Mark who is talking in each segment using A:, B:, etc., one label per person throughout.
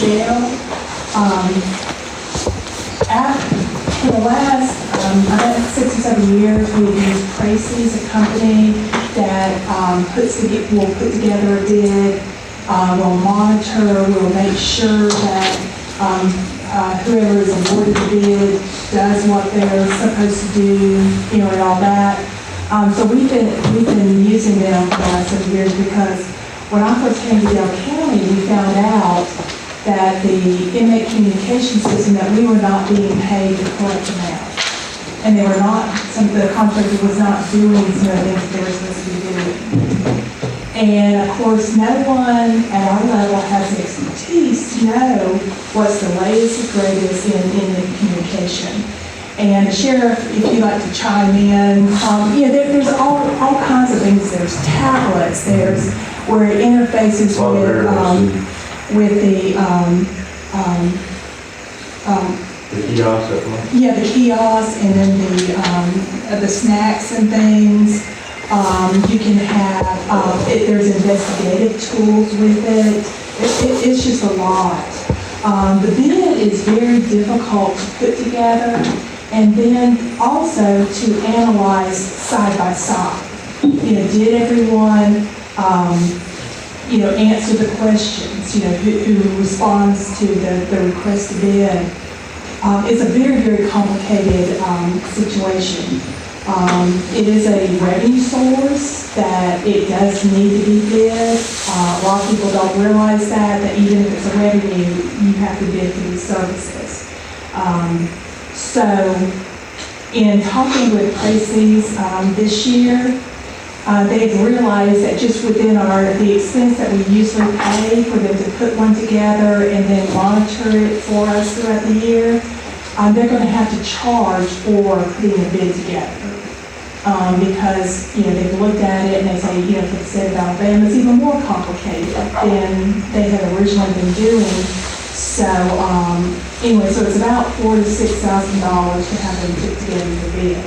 A: Michelle. For the last, I think 6 or 7 years, we've used Tracy's, a company that will put together a bid, will monitor, will make sure that whoever is awarded the bid does what they're supposed to do, and all that. So we've been using them for the last 7 years because when I first came to Dale County, we found out that the inmate communication system, that we were not being paid the correct amount. And they were not, the contractor was not doing some of the things they were supposed to be doing. And of course, no one at our level has the expertise to know what's the latest and greatest in inmate communication. And the sheriff, if you'd like to chime in, there's all kinds of things. There's tablets, there's where it interfaces with the
B: kiosk.
A: Yeah, the kiosk, and then the snacks and things. You can have there's investigative tools with it. It's just a lot. The bid is very difficult to put together, and then also to analyze side by side. Did everyone answer the questions, who responds to the requested bid. It's a very, very complicated situation. It is a revenue source that it does need to be bid. A lot of people don't realize that even if it's a revenue, you have to bid for these services. So in talking with Tracy's this year, they've realized that just within the expense that we usually pay for them to put one together and then monitor it for us throughout the year, they're going to have to charge for putting a bid together. Because, they've looked at it and they say, for the state of Alabama, it's even more complicated than they had originally been doing. So, so it's about $4,000 to $6,000 to have them put together the bid.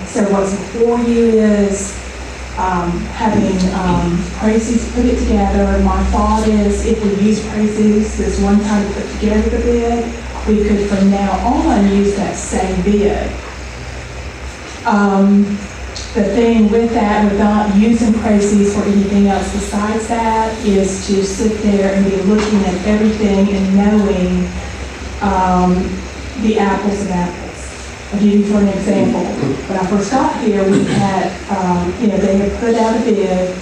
A: So what's before you is having Tracy's put it together. My thought is if we use Tracy's this one time to put together the bid, we could from now on use that same bid. The thing with that, with not using Tracy's for anything else besides that, is to sit there and be looking at everything and knowing the apples and apples. I'll give you for an example. When I first got here, we had, they had put out a bid.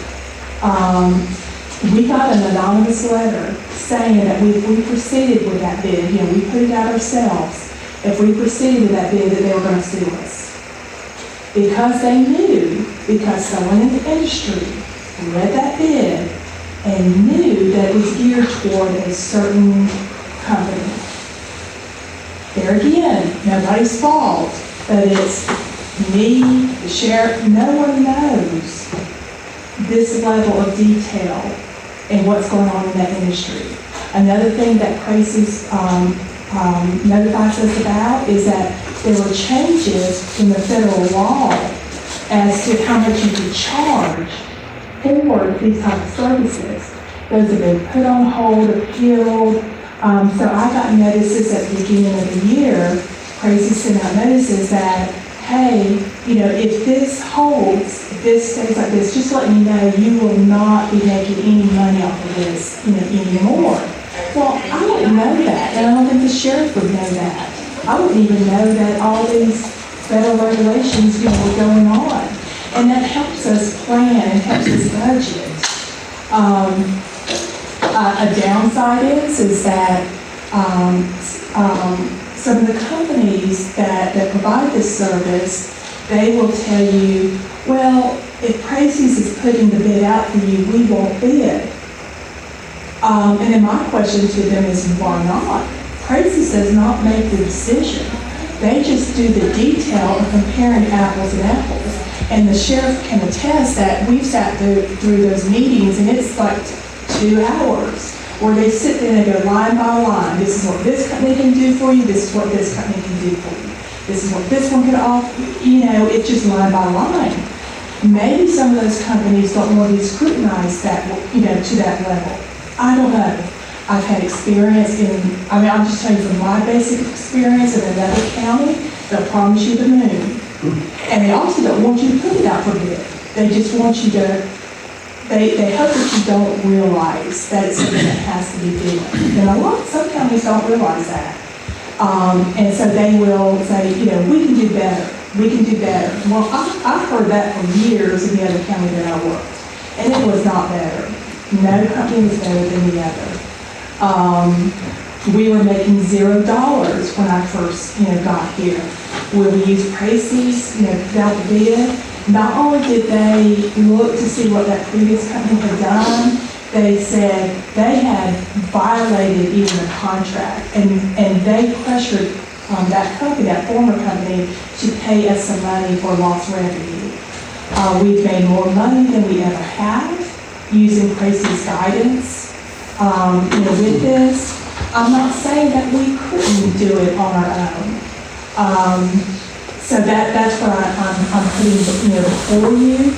A: We got an anonymous letter saying that if we proceeded with that bid, we put it out ourselves, if we proceeded with that bid, that they were going to sue us. Because they knew, because someone in the industry read that bid and knew that it was geared toward a certain company. There again, nobody's fault, but it's me, the sheriff. No one knows this level of detail and what's going on in that industry. Another thing that Tracy's notifies us about is that there were changes in the federal law as to how much you could charge for these type of services. Those have been put on hold, appealed. So I got notices at the beginning of the year. Tracy sent out notices that, hey, if this holds, if this stays like this, just let me know you will not be making any money off of this, anymore. Well, I wouldn't know that, and I don't think the sheriff would know that. I wouldn't even know that all these federal regulations, were going on. And that helps us plan and helps us budget. A downside is that some of the companies that provide this service, they will tell you, well, if Tracy's is putting the bid out for you, we won't bid. And then my question to them is, why not? Tracy's does not make the decision. They just do the detail of comparing apples and apples. And the sheriff can attest that we've sat through those meetings, and it's like 2 hours where they sit there and they go line by line. This is what this company can do for you. This is what this company can do for you. This is what this one can offer. It's just line by line. Maybe some of those companies don't want to be scrutinized that, to that level. I don't know. I've had experience I'll just tell you from my basic experience in another county, they'll promise you the moon. And they also don't want you to put it out for bid. They just want you to, they hope that you don't realize that it's something that has to be done. And some counties don't realize that. And so they will say, we can do better. We can do better. Well, I've heard that for years in the other county that I worked. And it was not better. No company was better than the other. We were making $0 when I first, got here. Where we used Pracies, put out the bid. Not only did they look to see what that previous company had done, they said they had violated even a contract, and they pressured that company, that former company, to pay us some money for lost revenue. We've made more money than we ever had using Pracies guidance. With this, I'm not saying that we couldn't do it on our own. So that's what I'm putting before you.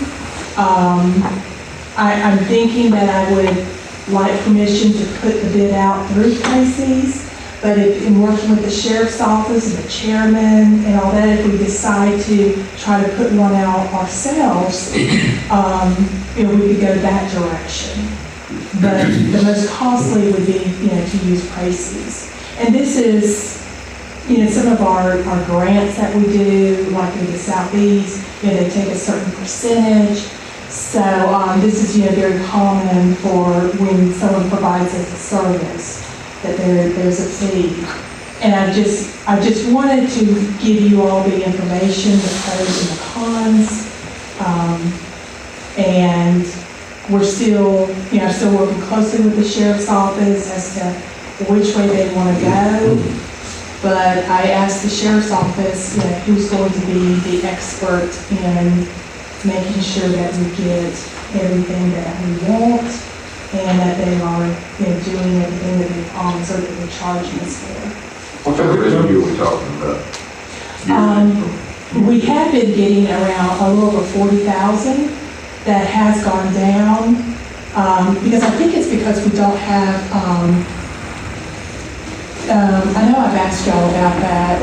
A: I'm thinking that I would like permission to put the bid out through Pracies, but if in working with the sheriff's office and the chairman and all that, if we decide to try to put one out ourselves, we could go that direction. But the most costly would be, to use Pracies. And this is, some of our grants that we do, like in the Southeast, they take a certain percentage. So this is, very common for when someone provides us a service, that there's a fee. And I just wanted to give you all the information, the pros and the cons. And we're still, still working closely with the sheriff's office as to which way they want to go. But I asked the sheriff's office, who's going to be the expert in making sure that we get everything that we want and that they are, doing everything that they promised or that they're charging us for.
B: What kind of revenue are we talking about?
A: We have been getting around a little over 40,000. That has gone down because I think it's because we don't have. I know I've asked y'all about that.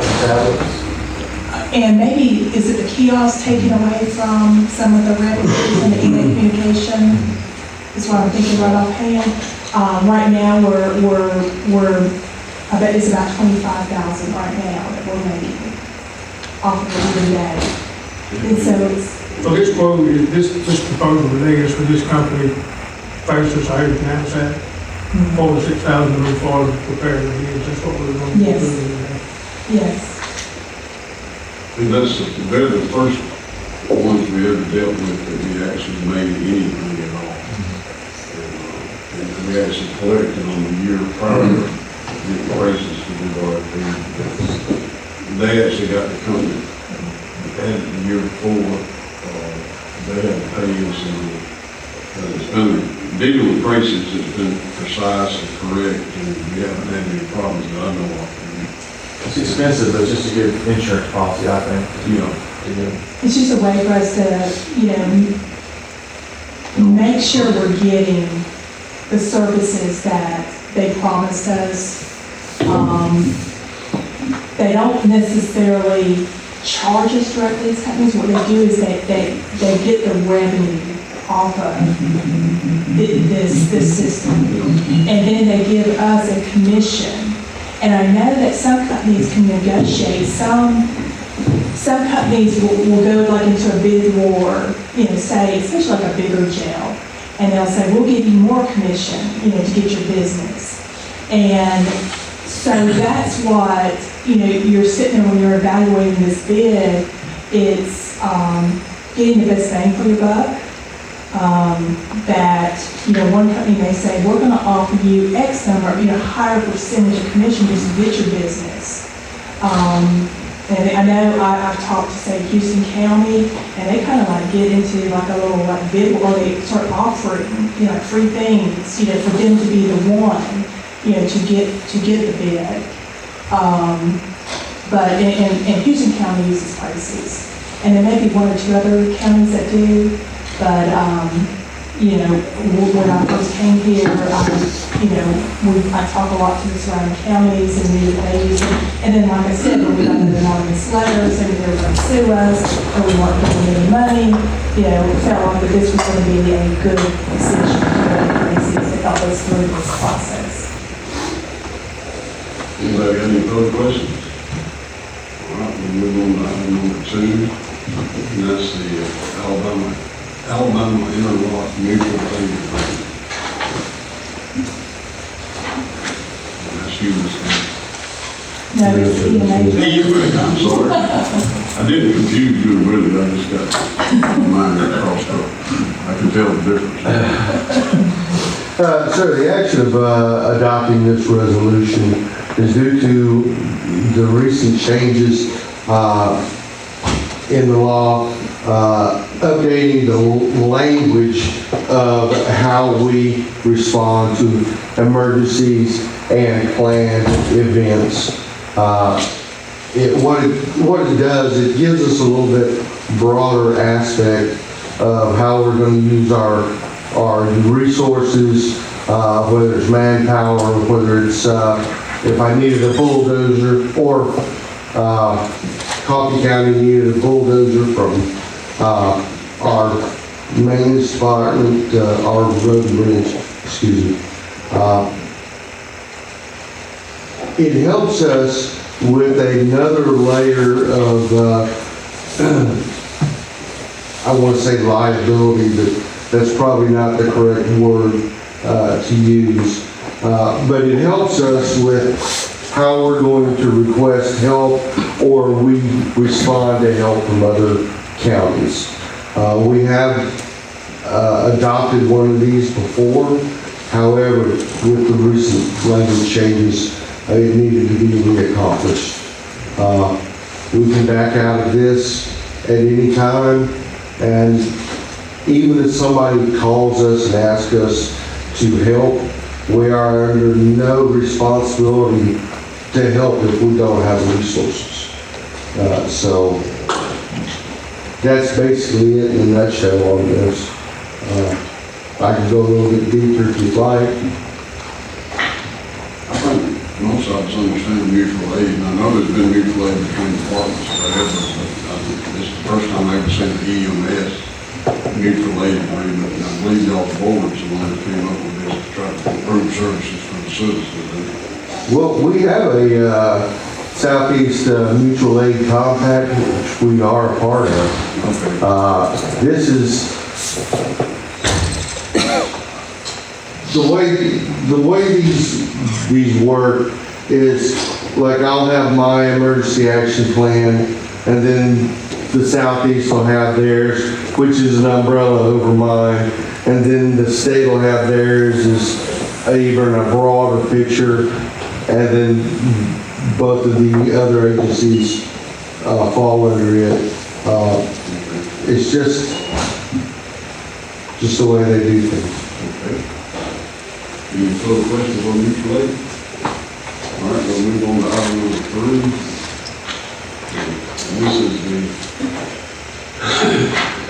A: And maybe, is it the kiosk taken away from some of the revenues and the email communication? Is what I'm thinking right offhand. Right now, I bet it's about 25,000 right now that we're making off of the day. And so
C: this quote, this proposal today is for this company, Faces, I pronounce that, 4,000 to 6,000 to move forward to prepare the bids. That's what we're going to do.
A: Yes.
B: And they're the first ones we ever dealt with that we actually made anything at all. And we actually collected on the year prior the prices to do RFP. They actually got the company that had it the year before. They had to pay us, and it's been dealing with prices. It's been precise and correct, and we haven't had any problems that I know of.
D: It's expensive, but just a good insurance policy, I think.
A: It's just a way for us to, make sure we're getting the services that they promised us. They don't necessarily charge us directly as companies. What they do is they get the revenue off of this system, and then they give us a commission. And I know that some companies can negotiate. Some companies will go like into a bid war, say, especially like a bigger jail, and they'll say, we'll give you more commission, to get your business. And so that's what, you're sitting there when you're evaluating this bid, it's getting the best bang for your buck. That, one company may say, we're going to offer you X number, higher percentage of commission just to get your business. And I know I've talked to, say, Houston County, and they kind of like get into like a little like bid, or they start offering, free things, for them to be the one, to get the bid. But and Houston County uses Pracies, and there may be one or two other counties that do. But when I first came here, I talk a lot to the surrounding counties and knew that they use it. And then, like I said, when we got the anonymous letters saying that they were going to sue us, or we weren't getting any money, felt like that this was going to be a good decision for Macy's to help us through this process.
B: Anybody got any further questions? All right, we'll move on to item number 2, and that's the Alabama Interlock Mutual Aid Agreement. And that's you, Ms. Lee.
A: No, it's EMA.
B: I'm sorry. I didn't confuse you really, I just got mine crossed up. I can tell the difference.
E: So the action of adopting this resolution is due to the recent changes in the law, updating the language of how we respond to emergencies and planned events. What it does, it gives us a little bit broader aspect of how we're going to use our resources, whether it's manpower, whether it's if I needed a bulldozer, or Coffee County needed a bulldozer from our maintenance department, our road and bridge, excuse me. It helps us with another layer of, I want to say liability, but that's probably not the correct word to use. But it helps us with how we're going to request help, or we respond to help from other counties. We have adopted one of these before. However, with the recent language changes, it needed to be reaccomplished. We can back out of this at any time, and even if somebody calls us and asks us to help, we are under no responsibility to help if we don't have resources. So that's basically it in a nutshell on this. I can go a little bit deeper if you'd like.
B: I think most of us understand mutual aid, and I know there's been mutual aid between departments forever, but I think this is the first time I've ever seen the EMS mutual aid agreement, and I believe y'all's board's the one that came up with this to try to improve services for the citizens.
E: Well, we have a Southeast Mutual Aid Compact, which we are a part of.
B: Okay.
E: This is the way these work is, like, I'll have my emergency action plan, and then the Southeast will have theirs, which is an umbrella over mine, and then the state will have theirs as even a broader picture, and then both of the other agencies fall under it. It's just the way they do things.
B: Any further questions on mutual aid? All right, we'll move on to item number 3. And this is the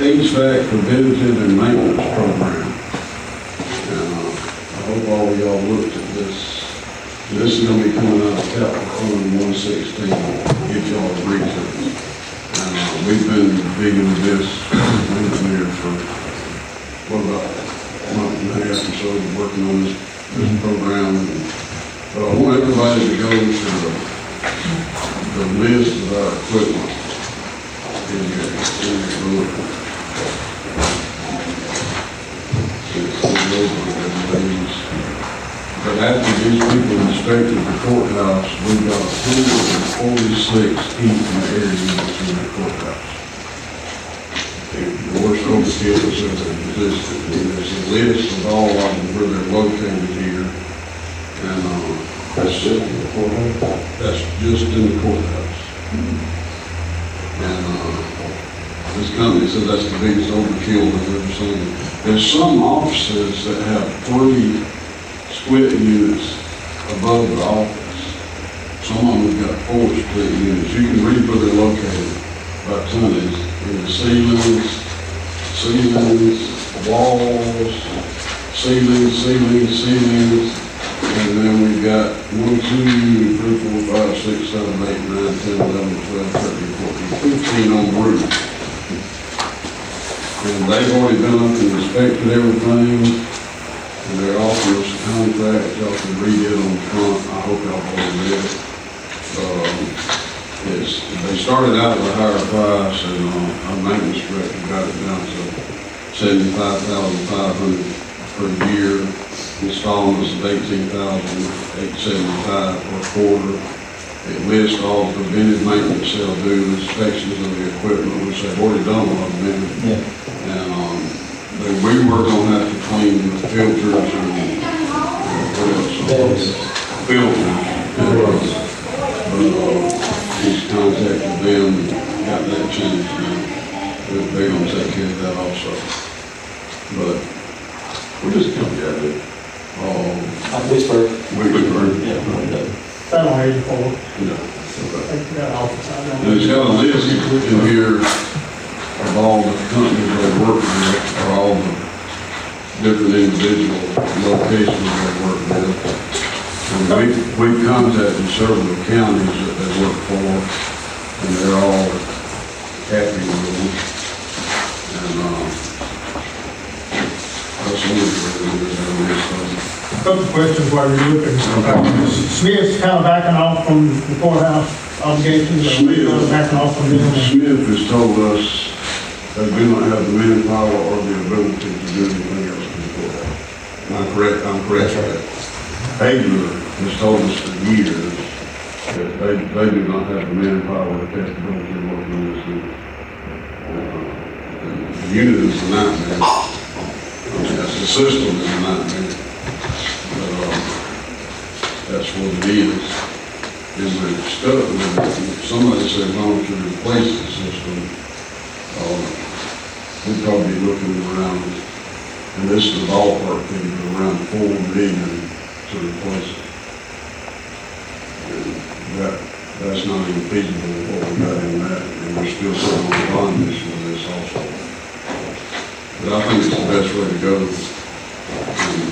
B: HVAC preventative and maintenance program. And I hope all of y'all looked at this. This is going to be coming out of Capital Fund 116, get y'all agree to it. And we've been digging with this engineer for, what, about a month and a half or so, working on this program. But I want everybody to go to the list of our equipment in your room. But after these people inspected the courthouse, we've got 146 heat and air units in the courthouse. The worst overkill that's ever existed. And there's a list of all of them where they're located here. And that's just in the courthouse. That's just in the courthouse. And this company said that's the biggest overkill they've ever seen. There's some offices that have 3 split units above the office. Some of them have got 4 split units. You can read where they're located by tonnage. In the ceilings, walls, ceilings, 6, 7, 8, 9, 10, 11, 12, 13, 14, 15 on the roof. And they've already been up and inspected everything, and they're offering us a contract, y'all can read it on the front, I hope y'all already read it. They started out at a higher price, and our maintenance director got it down to $75,500 per year. Installments of $18,875 per quarter. It lists all the preventive maintenance they'll do, inspections of the equipment, which they've already done a lot of them.
F: Yeah.
B: And we work on that to clean the filters and what else? Filters. He's contacted them, got that changed now. They're gonna take care of that also. But we're just coming at it.
F: Whisper.
B: Wigglesburg.
F: Yeah.
C: That on 84.
B: Yeah.
C: Take that off the side.
B: And it's got a list in here of all the companies they work with, or all the different individual locations they work with. And we've contacted several counties that they work for, and they're all happy with them. And, that's one of the
C: Couple of questions while you're looking. Smith's kind of backing off from the courthouse obligations, or we kind of backing off from them?
B: Smith has told us they do not have the manpower or the ability to do anything else in the courthouse. Am I correct? I'm correct with that. Hager has told us for years that they do not have the manpower or capability to work on this unit. The unit is a nightmare. The system is a nightmare. But that's what it is. And we're stuck with it. Somebody said, why don't you replace the system? We'd probably be looking around, and this is the ballpark figure, around $4 million to replace it. And that's not even feasible what we got in that, and we're still sitting on the bond issue with this also. But I think it's the best way to go. And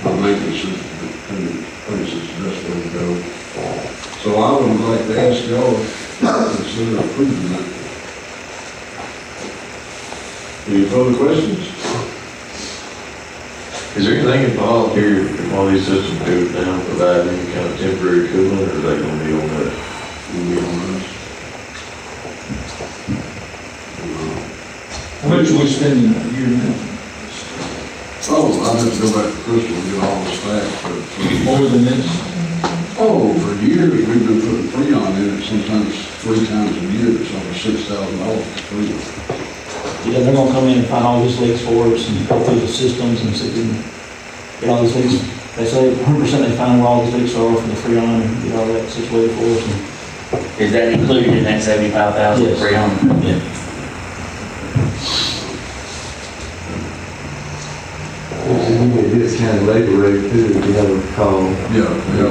B: my maintenance thinks it's the best way to go. So I would like to ask y'all to consider approving that. Any further questions?
G: Is there anything involved here if one of these systems goes down, provide any kind of temporary cooling, or are they gonna be on that?
B: We'll be on this.
H: How much are we spending a year now?
B: Oh, I'll have to go back to Crystal and get all the stats, but
H: More than this?
B: for years, we've been putting Freon in it, sometimes 3 times a year, it's over $6,000 for Freon.
F: Yeah, they're gonna come in and find all these leaks for us and go through the systems and see if we can get all these leaks. They say 100% they find where all these leaks are from the Freon and get all that situated for us.
I: Is that included in that 75,000
F: Yes.
I: Freon?
F: Yeah.
E: It's a discounted labor rate too, if you have a call.
B: Yeah.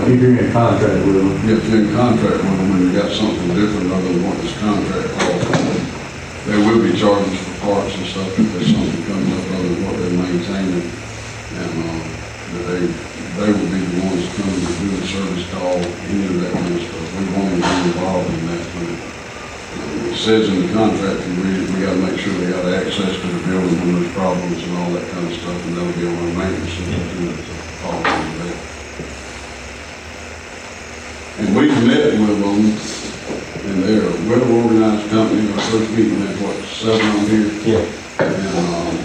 E: If you're in contract with them.
B: If you're in contract with them and you got something different other than what this contract calls for, they will be charging for parts and stuff if there's something comes up other than what they're maintaining. And, they will be the ones coming to do the service call, any of that kind of stuff. We won't even be involved in that. It says in the contract, you read it, we gotta make sure they got access to the building when there's problems and all that kind of stuff, and that'll be on our maintenance and all of that. And we've met with them, and they're a well-organized company. Our first meeting, had what, 7 on here?
F: Yeah.
B: And,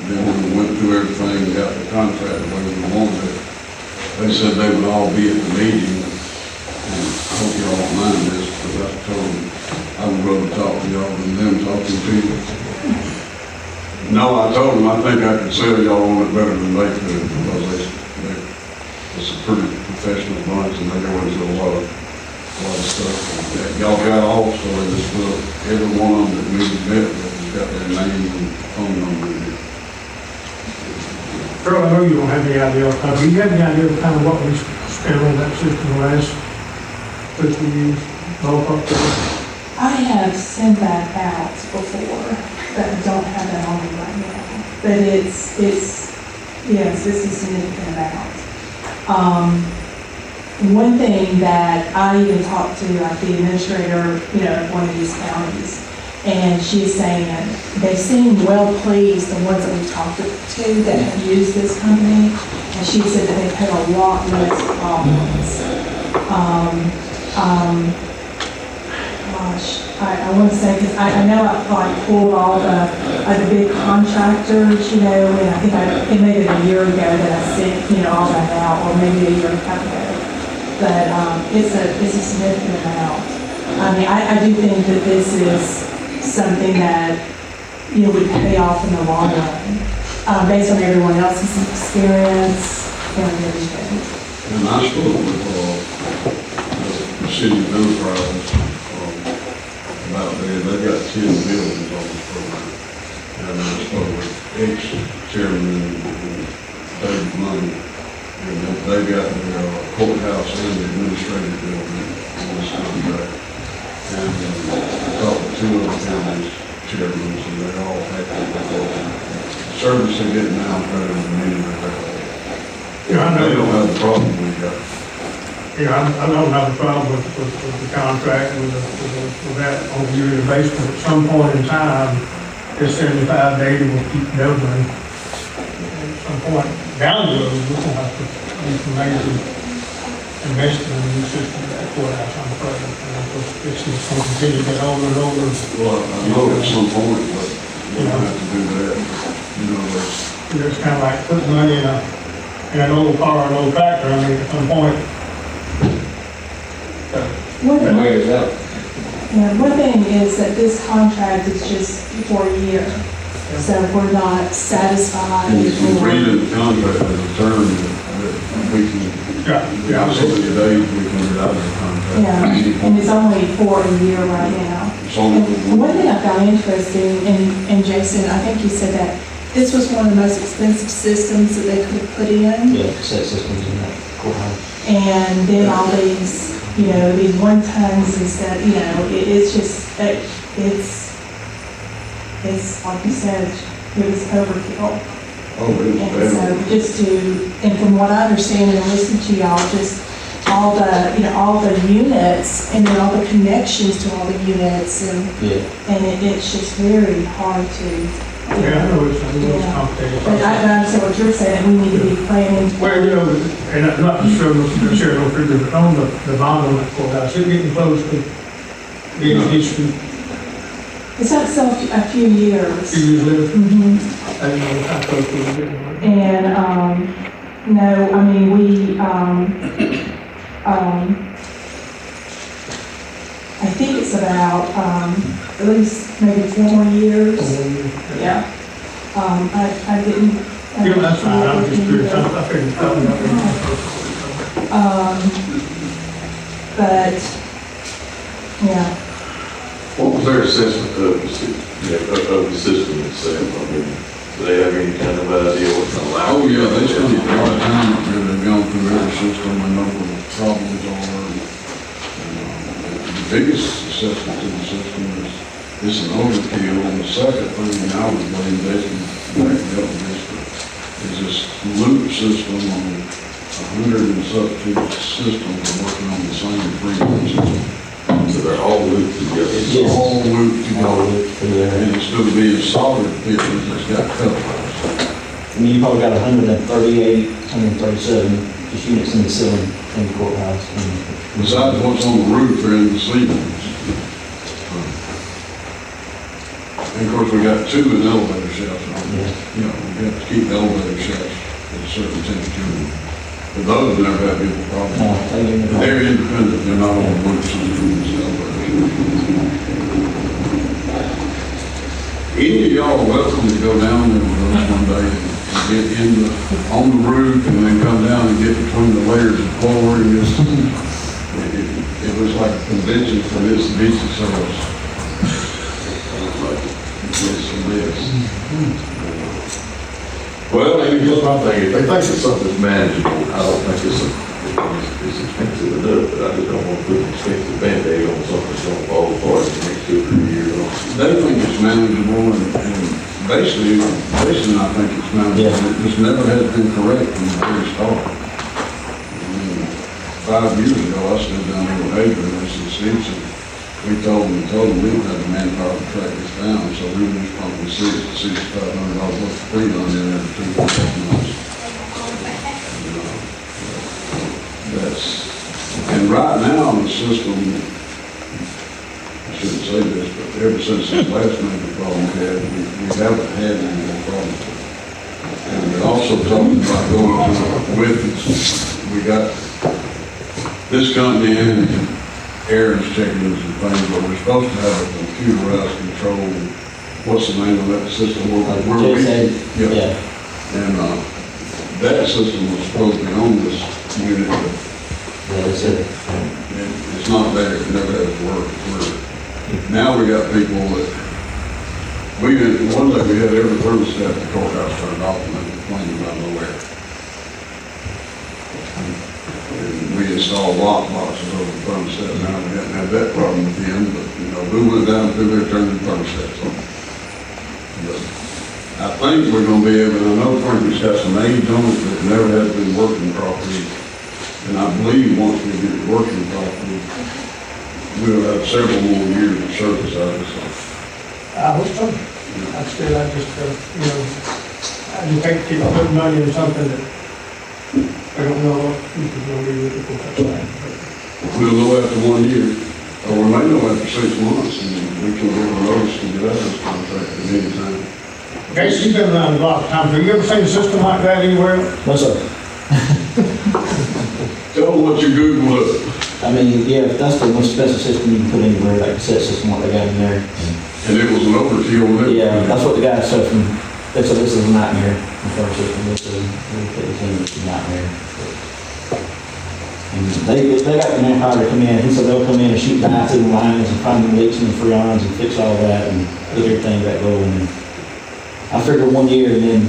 B: then when we went through everything and got the contract the way we wanted it, they said they would all be at the meeting. And I hope y'all don't mind this, because I told them I would rather talk to y'all than them talking to you. No, I told them I think I could sell y'all on it better than they could, because it's a pretty professional bunch, and they go into a lot of stuff. And y'all got also in this book, every one of them that we met with has got their name and phone number in it.
C: Earl, I know you don't have any idea, do you have any idea of kind of what we spent on that system the last 2 years? Ballpark figure?
A: I have sent that out before, but I don't have that on me right now. But yes, it's a significant amount. one thing that I even talked to like the administrator, of one of these counties, and she's saying they seem well pleased, the ones that we've talked to that have used this company, and she said that they've had a lot less problems. Gosh, I want to say, because I know I've like pulled all the big contractors, and I think it may have been a year ago that I sent, all that out, or maybe a year and a half ago. But it's a significant amount. I mean, I do think that this is something that, would pay off in the long run, based on everyone else's experience and everything.
B: And I spoke with, the city of Enterprise, about they've got 10 buildings on this program. And I spoke with ex-chairman and David Money, and they've got their courthouse and the administrative building on this contract. And I talked to 2 of the county's chairmen, and they're all happy with the service they're getting now is better than any of that. They don't have the problem we got.
C: I don't have a problem with the contract, with that on a yearly basis. At some point in time, this 75 to 80 will keep doubling. At some point down the road, we're going to have to do some major investment in the new system at that courthouse, I'm afraid. And of course, it's just going to continue to get older and older.
B: Well, I know at some point, but we don't have to do that.
C: It's kind of like putting money in an old car, an old tractor. I mean, at some point,
A: One thing is that this contract is just for a year, so we're not satisfied.
B: And if you read in the contract, there's a term that we can, so many days we can get out of the contract.
A: Yeah, and it's only for a year right now.
B: It's only for
A: And one thing I found interesting, and Jason, I think you said that this was one of the most expensive systems that they could have put in.
F: Yeah, cassette systems in that courthouse.
A: And then all these, these 1 tons and stuff, it's just, it's like you said, it was overkill.
B: Oh, it's
A: And so
B: bad.
A: just and from what I understand and listening to y'all, just all the units and then all the connections to all the units and it's just very hard to.
C: I know it's complicated.
A: But I understand what you're saying, we need to be planning.
C: Well, and I'm not sure, no figure, but on the bottom of the courthouse, it's getting close to being issued.
A: It's not so a few years.
C: Usually,
A: Mhm.
C: I don't know how close we're getting.
A: And, no, I mean, we, I think it's about, at least maybe 4 more years. Yeah. I didn't.
C: Yeah, that's fine, I was just curious, I figured probably not.
A: But, yeah,
G: What was their assessment of the system itself? I mean, do they have any kind of idea what's allowed?
B: Oh, yeah, they spend a lot of time up there, they've gone through every system, and know what the problems are. The biggest assessment to the system is, it's an overkill, and the second thing I would blame that is this loop system on 100 and something systems are working on the same frequency system.
G: So they're all looped together.
B: It's all looped together,
F: Yeah.
B: and it's gonna be a solid business that's got couplers.
F: I mean, you probably got 138, 137 just units in the ceiling in the courthouse.
B: Besides what's on the roof, they're in the ceilings. And of course, we got 2 in elevator shafts. We have to keep the elevator shafts at a certain temperature. But those never have any problem. They're independent, they're not on one system, it's elevator. Any of y'all are welcome to go down there with us one day and get on the roof and then come down and get between the layers of floor and just, it was like a convention for this beach sales. This and this.
G: Well, maybe just my thing, if they think it's something that's manageable, I don't think it's expensive enough, but I just don't want to put an expensive Band-Aid on something that's going to fall apart in the next 2 or 3 years.
B: They think it's manageable and basically I think it's manageable. It just never has been correct from the very start. 5 years ago, I stood down there with Adrian, and said, Stevenson, we told them we didn't have the manpower to track this down, so we were just pumping $6,500 worth of feed on there every 2 to 4 months. And right now, the system, I shouldn't say this, but ever since this last major problem we had, we haven't had any more problems. And we also talked about going to with, we got this company in, Aaron's checking and things, but we're supposed to have a computerized control, what's the name of that system?
F: Yeah.
B: And, that system was supposed to be on this unit, but
F: Yeah, that's it.
B: it's not there, it never has worked. Now we got people that, one day we had every thermostat at the courthouse turned off and they were playing around nowhere. And we installed lock boxes over the thermostat, now we haven't had that problem with them, but, who went down through there turning the thermostats on? But I think we're gonna be able, I know Franklin's got some age on it that never has been working properly. And I believe once we get it working properly, we'll have several more years of service out of it.
C: I hope so. I just, I just hate to keep putting money in something that I don't know what it's going to be with it.
B: We'll know after 1 year, or we may know after 6 months, and we can give a notice to get out of this contract at any time.
C: Okay, so you've been around a lot of times. Have you ever seen a system like that anywhere else?
F: No, sir.
B: Tell them what you Googled up.
F: I mean, yeah, that's the most expensive system you can put anywhere, like the set system, what they got in there.
B: And it was an overkill with it.
F: Yeah, that's what the guy said from, they said this is a nightmare, the first system, this is a nightmare. And they got the manpower to come in, he said they'll come in and shoot down through the lines and find the leaks in the freons and fix all that and get everything back going. And I figure 1 year and then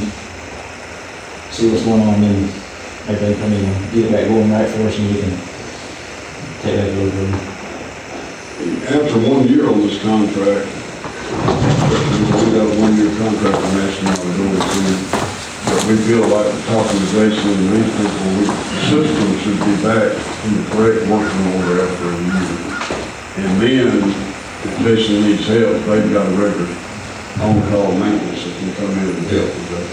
F: see what's going on, and then everything come in and get it back going right for us and we can take that over.
B: After 1 year on this contract, we got a 1 year contract with National Outdoor Team, but we feel like talking to Jason and these people, the system should be back in the correct working order after a year. And then, if Jason needs help, they've got a record on-call maintenance that can come in and help with that.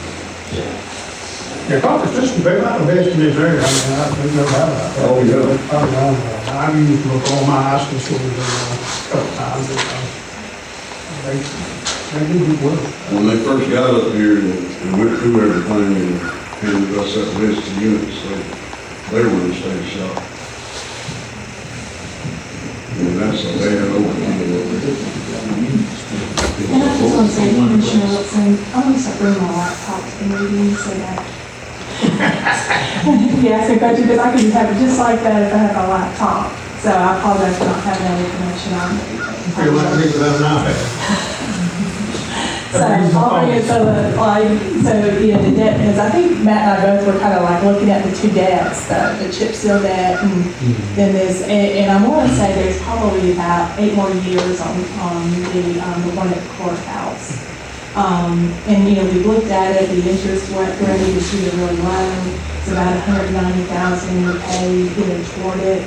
C: Yeah, proper system, they might have best in this area. I mean, there's no doubt about that.
B: Oh, yeah.
C: It's probably on there. I've used them for all my high school students a couple times. They do good work.
B: When they first got up here and went through everything and handed us that list of units, they were in a state of shock. And that's a bad overkill.
A: And I just want to say, Commissioner Wilson, I want to bring my laptop to the meeting so that he asked me a question, because I can just have it just like that if I have my laptop. So I apologize for not having that information on me.
C: Feel like me without an iPad.
A: So I'll bring it so that, the debt, because I think Matt and I both were kind of like looking at the two debts, the chip seal debt and then this, and I want to say there's probably about 8 more years on the one at the courthouse. And, we've looked at it, the interest rate is really low. It's about $190,000 we pay, toward it.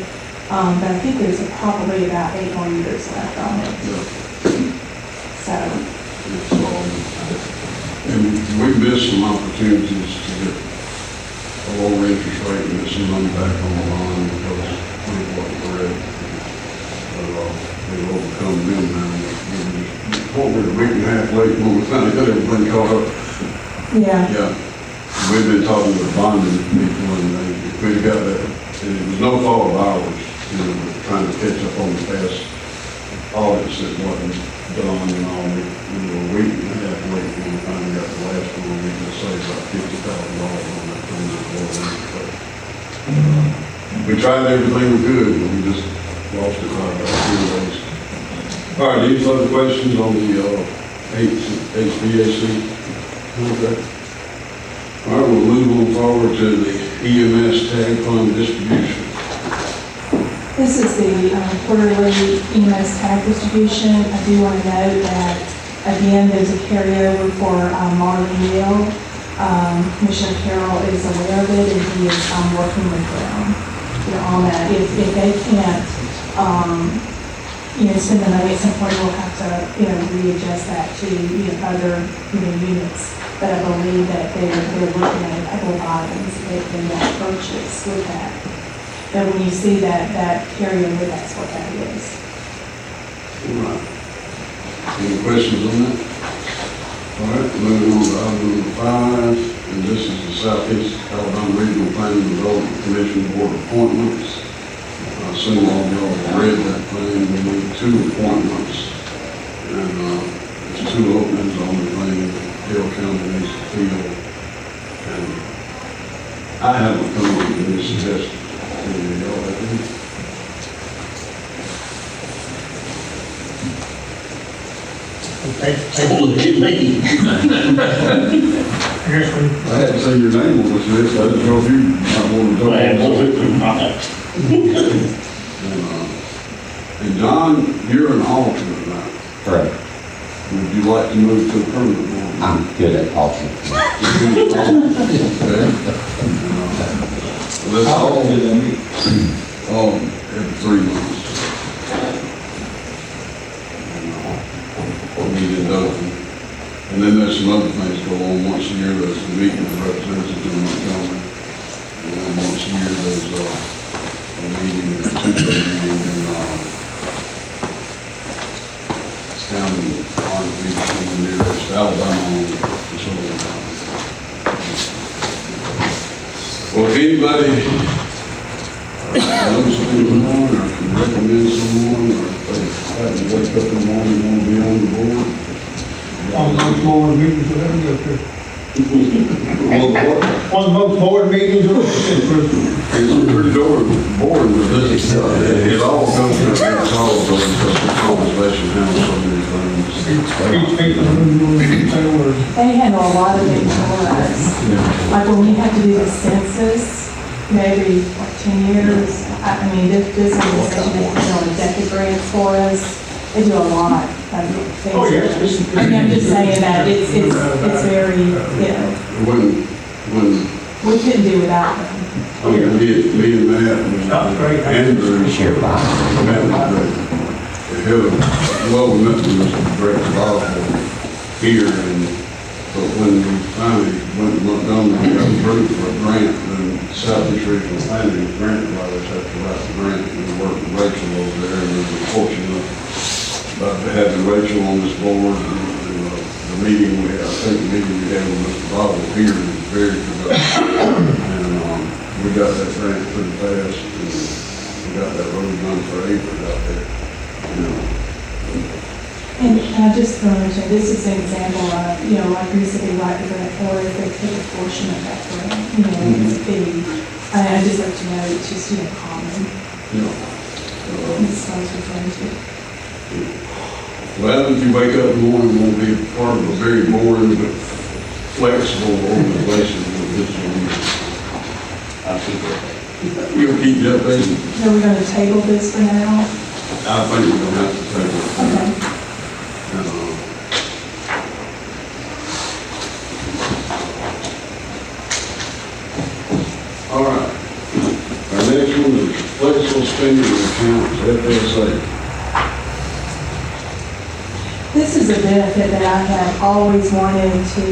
A: But I think there's probably about 8 more years left on it. So.
B: And we missed some opportunities to get a lower interest rate and get some money back on the line because we wasn't ready. But we've overcome them now. We're a week and a half late when we finally got everything caught up.
A: Yeah.
B: Yeah. We've been talking with bonding people and we've got that, and it was no fault of ours, trying to catch up on the past audits that wasn't done and all. We were a week and a half late when we finally got the last one. We just saved about $50,000 on that thing. We tried everything we could, but we just lost it by about 2 days. All right, any further questions on the HVAC? Okay. All right, we'll move on forward to the EMS tag fund distribution.
A: This is the quarterly EMS tag distribution. I do want to note that, again, there's a carryover for Marley Neal. Commissioner Carroll is aware of it, and he is working with them. you know, on that. If they can't, you know, spend the money, at some point we'll have to, you know, readjust that to, you know, other, you know, units. But I believe that they're looking at a couple of items that they want to purchase with that. But when you see that carryover, that's what that is.
B: All right. Any questions on that? All right, moving on to item number 5, and this is the Southeast Alabama Regional Planning and Development Commission Board appointments. I assume all of y'all have read that plan. We need 2 appointments, and there's 2 openings on the plan. Hill County needs to fill, and I haven't come up with any suggestions. Any of y'all have any?
C: Look at me. I guess we,
B: I had to say your name on this list. I didn't know if you might want to talk. And John, you're an alternate now.
J: Correct.
B: Would you like to move to a permanent board?
J: I'm good at alternate.
B: Okay. Let's
H: How
B: all,
H: long did that meet?
B: every 3 months. Meeting Dothan. And then there's some other things go on. Once a year, there's a meeting of representatives in Montgomery. And then once a year, there's a meeting, a Tuesday meeting in, county, on the nearest Alabama facility. Well, if anybody knows someone or can recommend someone, or if they happen to wake up in the morning and want to be on the board.
C: on those board meetings, whatever, you go to.
B: Well,
C: On those board meetings, or
B: it's a pretty board, but this, it all comes from the solid goals of the conversation, how so many things.
C: each people, say a word.
A: They handle a lot of things for us. Like when we have to do the census, maybe like 10 years, I mean, this organization, they handle executive grants for us. They do a lot of things.
C: Oh, yes.
A: I mean, I'm just saying that it's very, you know,
B: When
A: we couldn't do without them.
B: me and Matt
C: That's great.
B: and Andrew
J: Sure.
B: met with the head of, well, we met with Mr. Brett Boswell here, but when we finally went to Montgomery, we got approved for a grant, then Southeast Regional Planning grant writers have to write the grant, and we worked with Rachel over there, and we were fortunate about having Rachel on this board, and the meeting we had, I think the meeting we had with Mr. Boswell here was very productive. And we got that grant pretty fast, and we got that road done for acres out there, you know.
A: And I just want to mention, this is an example of, you know, like we said, they write the grant for if they take a portion of that grant, you know, it's a fee. I just like to know it's just, you know, common.
B: Yeah.
A: It's what I was referring to.
B: Well, if you wake up in the morning, you won't be part of a very boring but flexible organization with this one.
I: I'll keep it.
B: You'll keep you updated.
A: So we're going to table this for now?
B: I think we're gonna have to take it.
A: Okay.
B: All right. Our next one is flexible spending accounts, FSA.
A: This is a benefit that I have always wanted to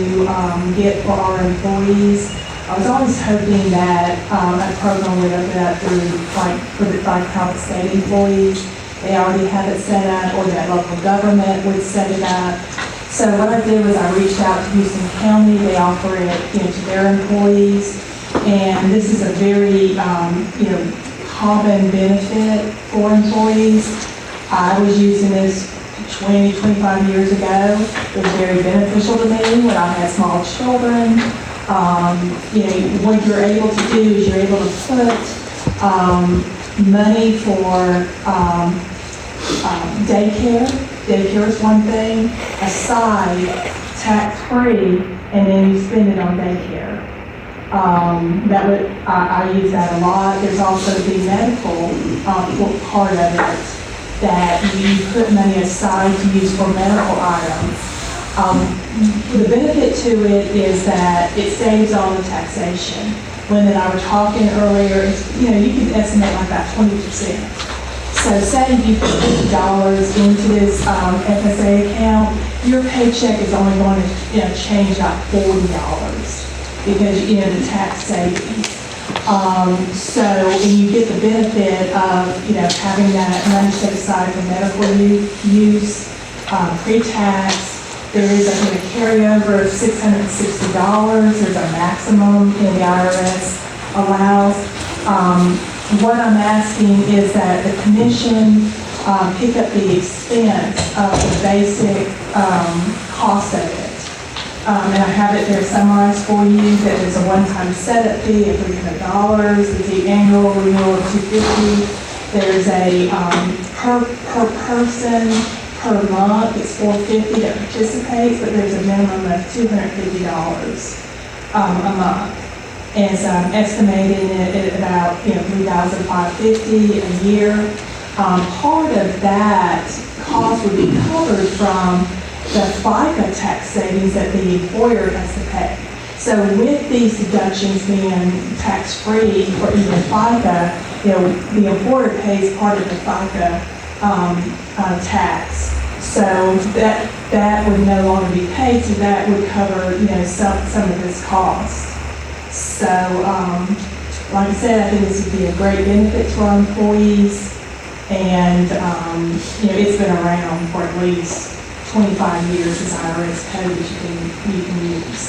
A: get for our employees. I was always hoping that a program would open up through, like, for the how the state employees, they already have it set up, or that local government would set it up. So what I did was I reached out to Houston County. They offer it, you know, to their employees. And this is a very, you know, common benefit for employees. I was using this 20, 25 years ago. It was very beneficial to me when I had small children. You know, what you're able to do is you're able to put money for daycare. Daycare is one thing, aside, tax-free, and then you spend it on daycare. I use that a lot. There's also the medical part of it, that you put money aside to use for medical items. The benefit to it is that it saves on the taxation. Linda and I were talking earlier, is, you know, you can estimate like about 20%. So say you put $50 into this FSA account, your paycheck is only going to, you know, change like $40 because, you know, the tax savings. So, and you get the benefit of, you know, having that money set aside for medical use, pre-tax. There is a carryover of $660. There's a maximum in the IRS allows. What I'm asking is that the commission pick up the expense of the basic cost of it. And I have it there summarized for you, that there's a one-time setup fee of $300, the annual renewal of $250. There's a per person per month, it's $450 that participates, but there's a minimum of $250 a month. And so I'm estimating it at about, you know, $3,550 a year. Part of that cost would be covered from the FICA tax savings that the employer has to pay. So with these deductions being tax-free for even FICA, you know, the employer pays part of the FICA tax. So that would no longer be paid, so that would cover, you know, some of this cost. So, like I said, I think this would be a great benefit to our employees, and, you know, it's been around for at least 25 years, this IRS code that you can use.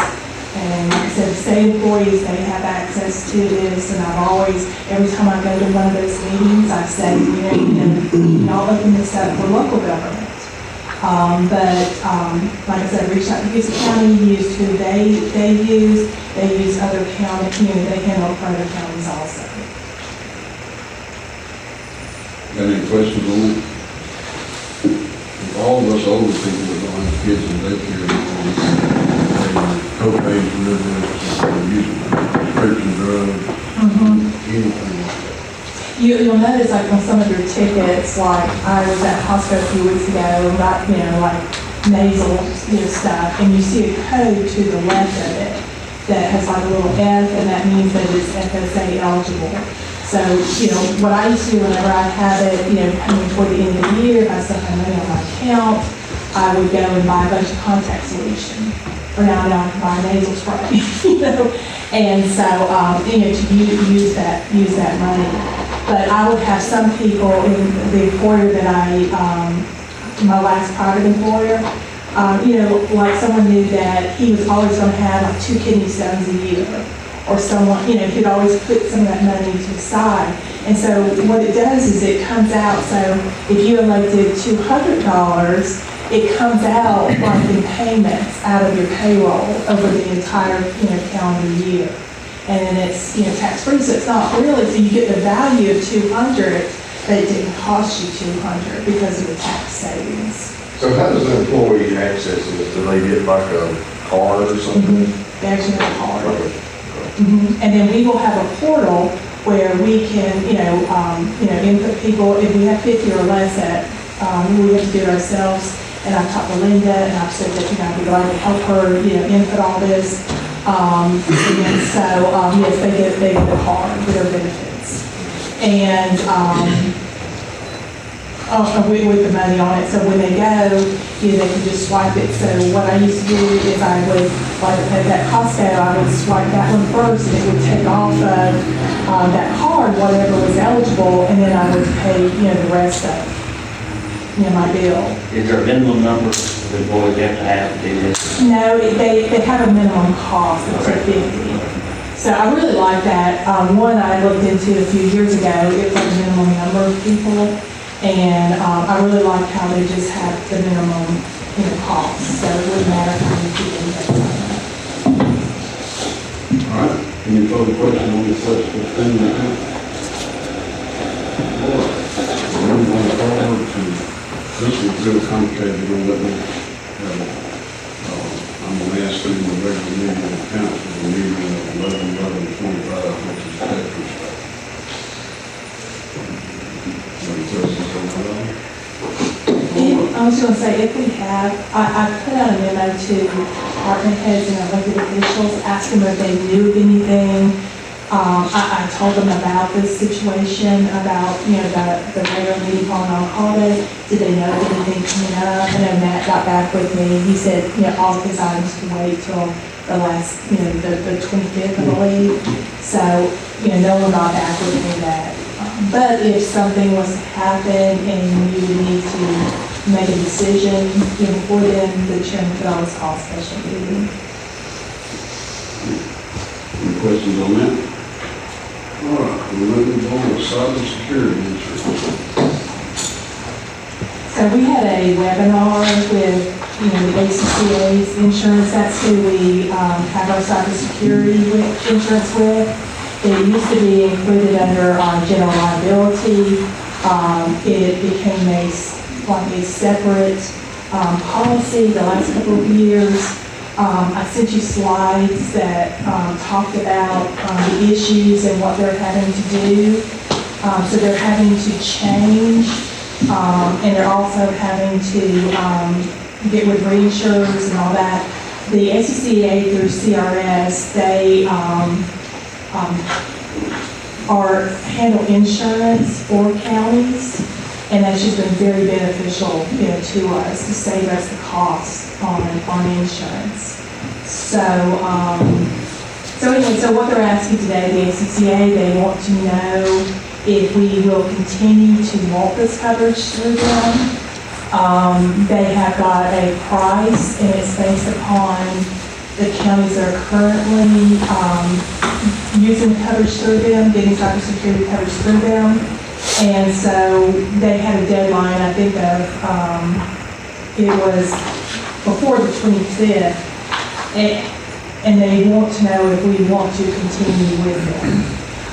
A: And like I said, state employees, they have access to this, and I've always, every time I go to one of those meetings, I say, you know, y'all open this up for local government. Like I said, I reached out to Houston County, used who they use other counties, you know, they handle for other counties also.
B: Got any questions on it? All of us older people that don't have kids in daycare, co-pays, whatever, using prescription drugs, anything like that.
A: You'll notice, like, on some of your tickets, like, I was at Costco a few weeks ago and got, you know, like, nasal, you know, stuff, and you see a code to the left of it that has like a little F, and that means that it's FSA eligible. So, you know, what I used to do whenever I have it, you know, coming toward the end of the year, if I still have money on my account, I would go and buy a bunch of contact solution. Or now I can buy nasal spray, you know, and so, you know, to use that money. But I would have some people in the employer that my last private employer, you know, like someone knew that he was always going to have like 2 kidney stones a year, or someone, you know, he'd always put some of that money to the side. And so what it does is it comes out, so if you elected $200, it comes out like in payments out of your payroll over the entire, you know, calendar year. And then it's, you know, tax-free, so it's not really, so you get the value of 200, but it didn't cost you 200 because of the tax savings.
G: So how does an employee access this? Do they get like a card or something?
A: They actually have a card. And then we will have a portal where we can, you know, input people. If we have 50 or less that we have to do it ourselves, and I've talked to Linda, and I've said that, you know, I'd be glad to help her, you know, input all this. And so, yes, they get a card with their benefits. And with the money on it. So when they go, you know, they can just swipe it. So what I used to do is I would, like at that Costco, I would swipe that one first, and it would take off of that card whatever was eligible, and then I would pay, you know, the rest of, you know, my bill.
I: Is there a minimum number of employees you have to have to do this?
A: No, they have a minimum cost of $250. So I really like that. One I looked into a few years ago, it was like a minimum number of people. And I really like how they just have the minimum, you know, cost. So it wouldn't matter how many people you have.
B: All right, any further questions on this question? We're moving forward to, this is real complicated, we're going to let me have it. I'm going to ask them the regular meeting of the council, the meeting of 11/11/25, which is Texas.
A: I was going to say, if we have, I put out a memo to department heads and elected officials, asking if they knew of anything I told them about this situation, about, the regular meeting falling on holiday. Did they know of anything coming up? I know Matt got back with me. He said, all of his items can wait till the last, the 25th, I believe. So, no one got back with me that. But if something was to happen and you would need to make a decision, before then, the chairman could always call a special meeting.
B: Any questions on that? All right, we're moving on to cybersecurity insurance.
A: So we had a webinar with, the ACCA's insurance. That's who we have our cybersecurity insurance with. It used to be included under general liability. It became a separate policy the last couple of years. I sent you slides that talked about the issues and what they're having to do. So they're having to change, and they're also having to get with reinsurers and all that. The ACCA through CRS, they handle insurance for counties, and that's just been very beneficial, to us to save us the cost on insurance. So, so what they're asking today, the ACCA, they want to know if we will continue to want this coverage through them. They have got a price, and it's based upon the counties that are currently using coverage through them, getting cybersecurity coverage through them. And so they had a deadline, I think it was before the 25th, and they want to know if we want to continue with them.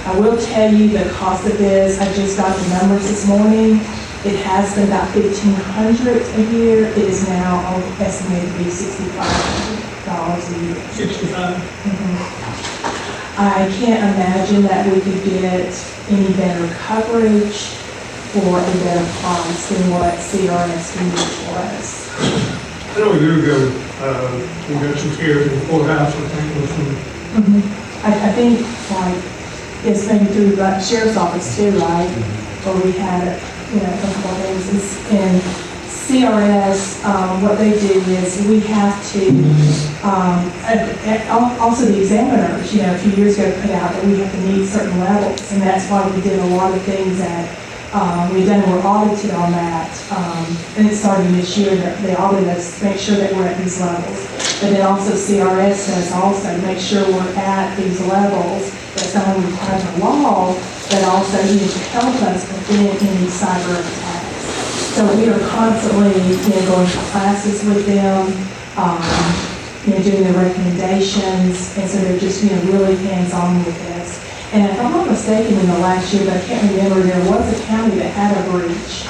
A: I will tell you the cost of this, I just got the numbers this morning. It has been about $1,500 a year. It is now estimated to be $6,500 a year.
C: 65.
A: I can't imagine that we could get any better coverage or a better price than what CRS can do for us.
C: I know a year ago, we got some scares in the courthouse, I think, with some,
A: I think, it's maybe through the sheriff's office too, right? Where we had, a couple of things. And CRS, what they do is we have to, also the examiners, a few years ago put out that we have to meet certain levels. And that's why we did a lot of things that we're audited on that. And it started this year, they audited us to make sure that we're at these levels. But then also CRS does also make sure we're at these levels. That's not only required by law, but also to help us prevent any cyber attacks. So we are constantly, going to classes with them, doing the recommendations, and so they're just, really hands-on with this. And if I'm not mistaken, in the last year, but I can't remember, there was a county that had a breach.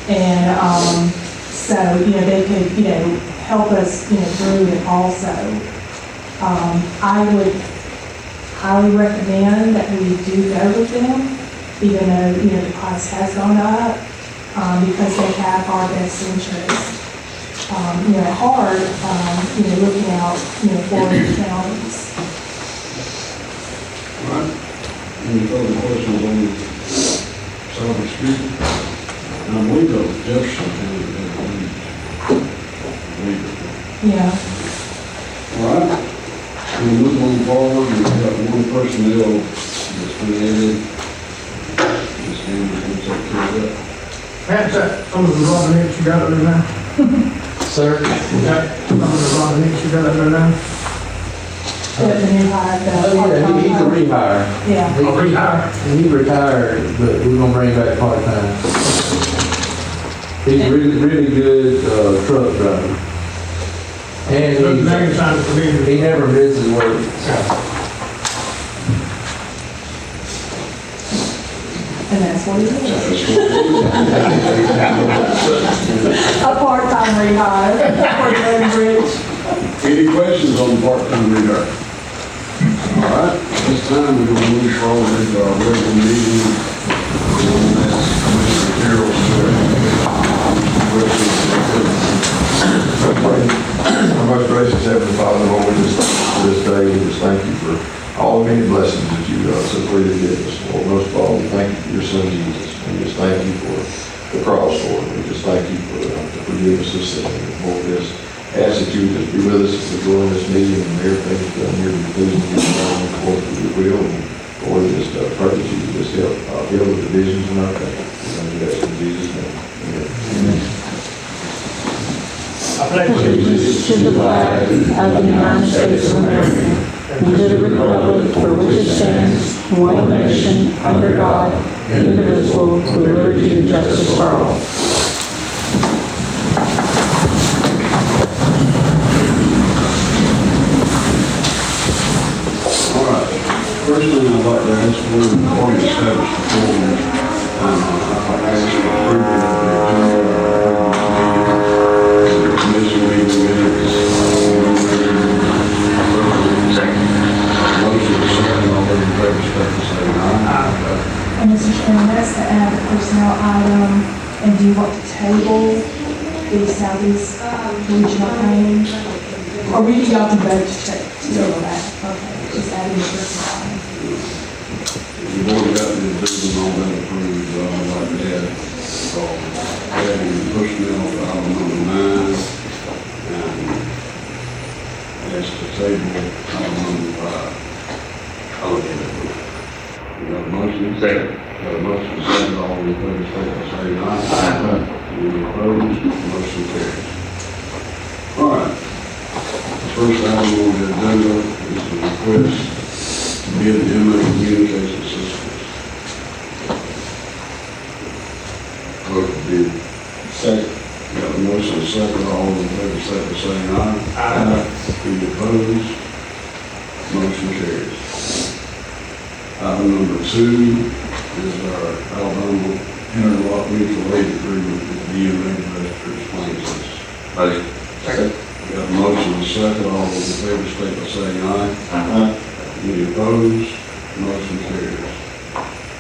A: And so, they could, help us, through it also. I would highly recommend that we do go with them, even though, the price has gone up, because they have our best interest. Hard, looking out, for the counties.
B: All right. Any further questions on cybersecurity? And I believe that was Jefferson County that lead.
A: Yeah.
B: All right. We'll move on forward. We've got one personnel that's been added. Ms. Amber's going to take care of that.
C: Pat's that, some of the Robin Hicks you got over there now?
D: Sir?
C: Got some of the Robin Hicks you got over there now?
A: The new hire,
E: He's a rehire.
A: Yeah.
E: He retired, but we're gonna bring him back part-time. He's really, really good, truck driver. And he never misses work.
A: And that's what it is. A part-time rehire for Glen Bridge.
B: Any questions on the part-time rehire? All right, this time we're going to move forward into our regular meeting. We'll ask Commissioner Carroll to
G: Our most gracious Heavenly Father, Lord, we just, for this day, we just thank you for all the many blessings that you son Jesus. We just thank you for the cross, Lord. We just thank you for the forgiveness of sin. Lord, just ask that you would just be with us as we go in this meeting and everything that's done here, be pleasing to you, Lord, for your will. And Lord, just pray that you would just help heal the divisions in our country. We ask in Jesus' name. Amen.
C: I pledge
J: allegiance to the flag of the United States of America and to the republic for which it stands, one nation, under God, indivisible, with liberty and justice for all.
B: All right, first thing I'd like to ask for, we've already established before, I'd like to ask for approval of the agenda, commission meeting minutes.
I: Second.
B: Motion is second, all those in favor, say aye.
A: And Mr. Chairman, that's to add a personnel item, and do you want to table the Southeast Regional Planning? Or we, y'all can vote to table that, okay, just adding the personnel item.
B: We've already got the business on that approved, I'd like to add, adding personnel to item number 9, and as to table item number 5.
I: I'll look into it.
B: We got a motion?
I: Second.
B: Got a motion, second, all in favor, say aye. Any opposed? Motion carries. All right. The first item on the agenda is the request to bid the inmate communication systems. Clerk will bid.
H: Second.
B: Got a motion, second, all in favor, say aye. Any opposed? Motion carries. Item number 2 is our Alabama interlock mutual aid agreement with the EMA Investors Claims.
I: Motion.
H: Second.
B: Got a motion, second, all those in favor, state by saying aye.
H: Aye.
B: Any opposed? Motion carries.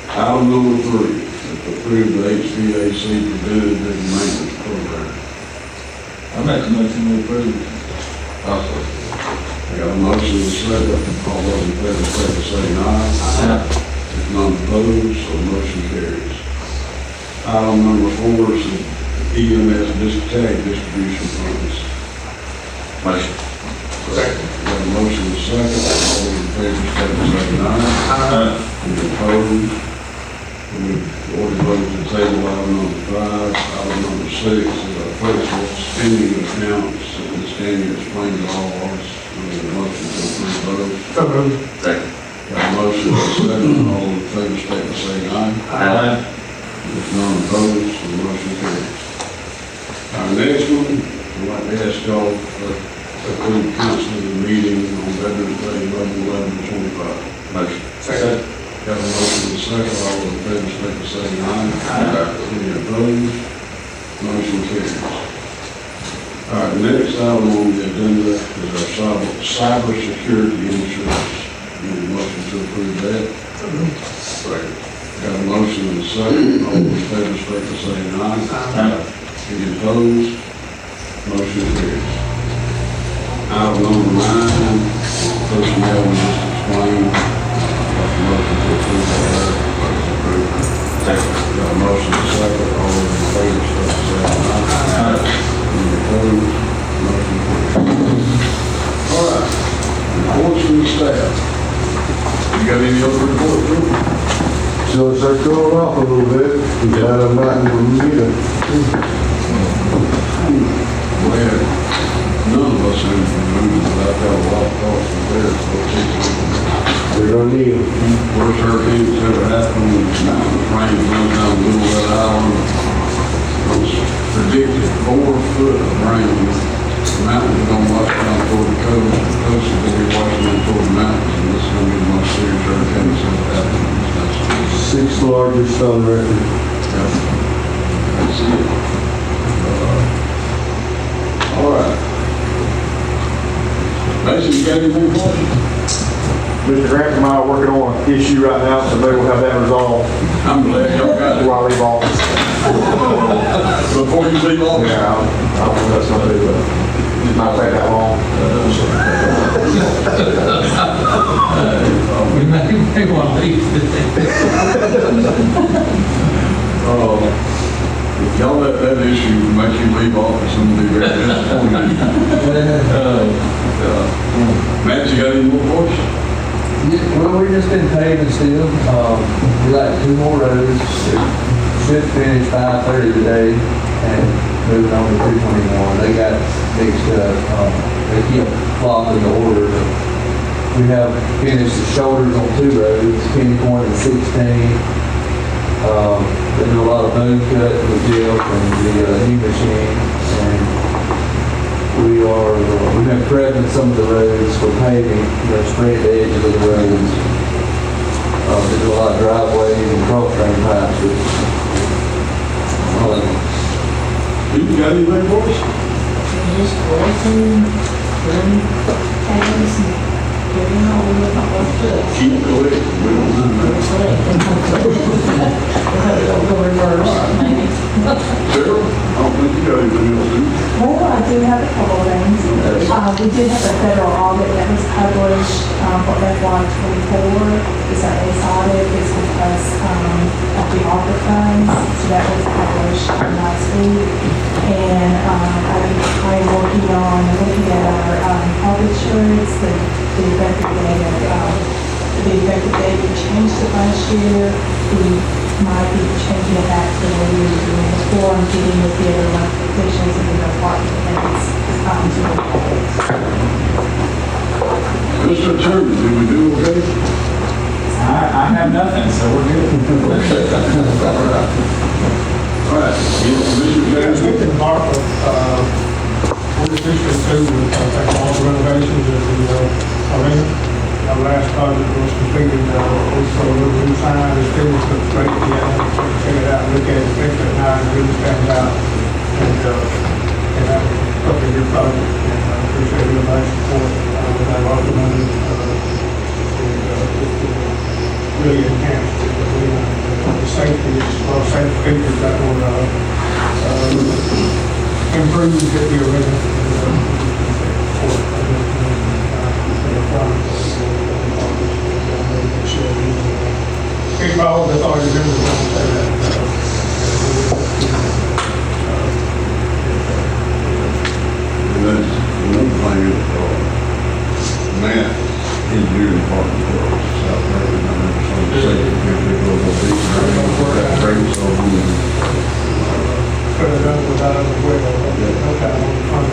B: Item number 3 is to approve the HVAC preventative maintenance program.
H: I make a motion to approve.
B: I got a motion and a second, all those in favor, state by saying aye. If none opposed, so motion carries. Item number 4 is the EMS tag distribution funds.
I: Motion.
B: Second. Got a motion and a second, all those in favor, state by saying aye. Any opposed? We've already voted to table item number 5. Item number 6 is our flexible spending accounts, and Danny explained to all of us. We need a motion to approve those.
C: So moved.
I: Second.
B: Got a motion and a second, all in favor, state by saying aye.
H: Aye.
B: If none opposed, the motion carries. Our next one, I'd like to ask y'all to approve canceling the meeting on Veterans Day, 11/11/25.
I: Motion.
H: Second.
B: Got a motion and a second, all in favor, state by saying aye. Any opposed? Motion carries. All right, the next item on the agenda is our cyber security insurance. Need a motion to approve that? Second. Got a motion and a second, all in favor, state by saying aye. Any opposed? Motion carries. Item number 9, personnel we just explained. Got a motion to approve that.
I: Second.
B: Got a motion and a second, all in favor, state by saying aye. Any opposed? Motion carries. All right, reports from the staff. You got any other reports, Drew?
E: So it's circling off a little bit. We've had a night in Bermuda.
B: Well, none of us are in Bermuda, but I've got a lot of thoughts from there, so
E: We're gonna need them.
B: worst hurricane that's ever happened, mountain rain runs down the middle of that island. It was predicted 4 foot of rain. The mountains are gonna wash down toward the coast, the coast is gonna be washing down toward the mountains, and this is gonna be the most serious hurricane that's ever happened.
E: Sixth largest on record.
B: That's it. All right. Mason, you got anything for us?
D: Mr. Grant and I are working on an issue right now, so maybe we'll have that resolved
B: I'm glad y'all got it.
D: before I leave office.
B: Before you leave office.
D: Yeah, I don't know what that's gonna do, but It might take that long.
H: We may want to leave
B: If y'all let that issue make you leave office, I'm gonna be very disappointed. Matt, you got any more for us?
K: Yeah, well, we just been paving still. We like 2 more roads. Should finish 5:30 today and moving on to 221. They got mixed up. They keep blocking the order. But we have finished the shoulders on 2 roads, Kenny Point and 16. They do a lot of bone cut with Jeff and the new machine. And we've been prepping some of the roads for paving, spread the edges of the roads. They do a lot of driveways and cross drain pipes.
B: You got anything for us?
J: Just working, running, tags, and getting all of it on foot.
B: Keep collecting, we don't mind that.
J: We'll have to go reverse, maybe.
B: Sarah, I don't think you got anything else, do you?
A: Well, I do have a couple of things. We did have a federal audit that was published for FY24. It's our ACE audit. It's because of the ARPA funds. So that was published last week. And I'm working on looking at our health insurance, the effective date we changed it last year. We might be changing it back to what we were doing before and getting with the other elected and the department heads to look at it.
B: Mr. Attorney, did we do okay?
H: I have nothing, so we're good.
B: All right, Commissioner
C: Let's
B: James.
C: look at ARPA, we're District 2, with all the renovations of the arena. Our last project was completed, also a little new sign, the students look great, check it out, look at it, fix it, now it really stands out. And that was a couple of year project, and I appreciate everybody's support with that ARPA money. Really enhanced the safety, well, safety features that were improved at the arena. Big ball, that's all you're doing is say that.
B: And that's another thing is, Matt, engineering department, South Carolina, and some of the safety people go to the beach, that brings so many.
C: Could have done it without it as well, but no time on the front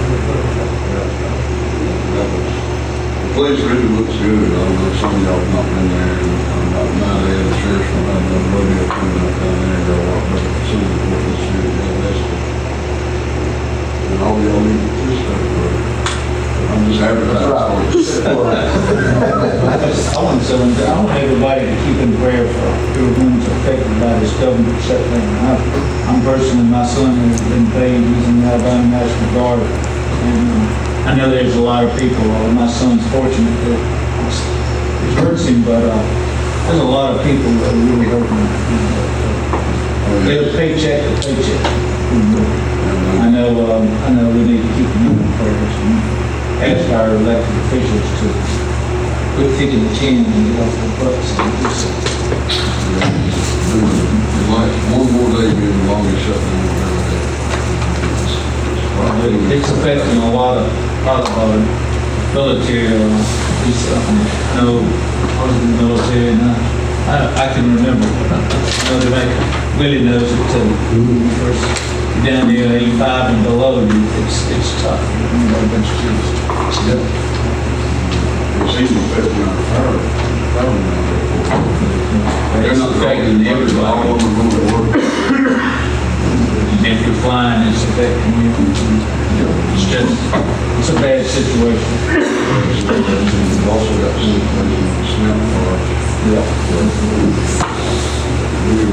B: The place really looks good. I know some of y'all have not been there, and about 9 days, the sheriff's gonna have another rodeo coming up down there, go walk up and see what looks good, that's it. And all y'all need to participate. I'm just happy that's
H: I want everybody to keep in prayer for everyone who's affected by this government shutdown. I'm personally, my son has been paid, he's in the Alabama National Guard, and I know there's a lot of people, my son's fortunate that it hurts him, but there's a lot of people that are really hurting. Live paycheck to paycheck. I know we need to keep them in prayers and ask our elected officials to quit kicking the can and get off their butts and do something.
B: like one more day being the longest shutdown we've ever had.
H: It's affecting a lot of military, I know, I was in the military and I can remember, Willie knows it too. When you first get down there 85 and below, it's tough.
B: Yep. It seems to affect our fire. They're not
H: affecting everybody.
B: All of them are going to work.
H: If you're flying, it's affecting you. It's a bad situation.
B: We've also got a situation with the SNAP card. Real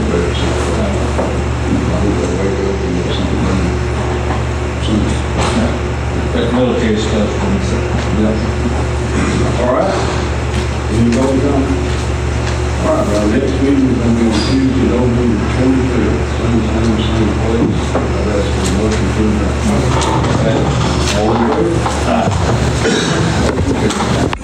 B: bad situation. I hope they wake up and get something done soon.
H: That military stuff.
B: All right. Anybody done? All right, our next meeting is going to be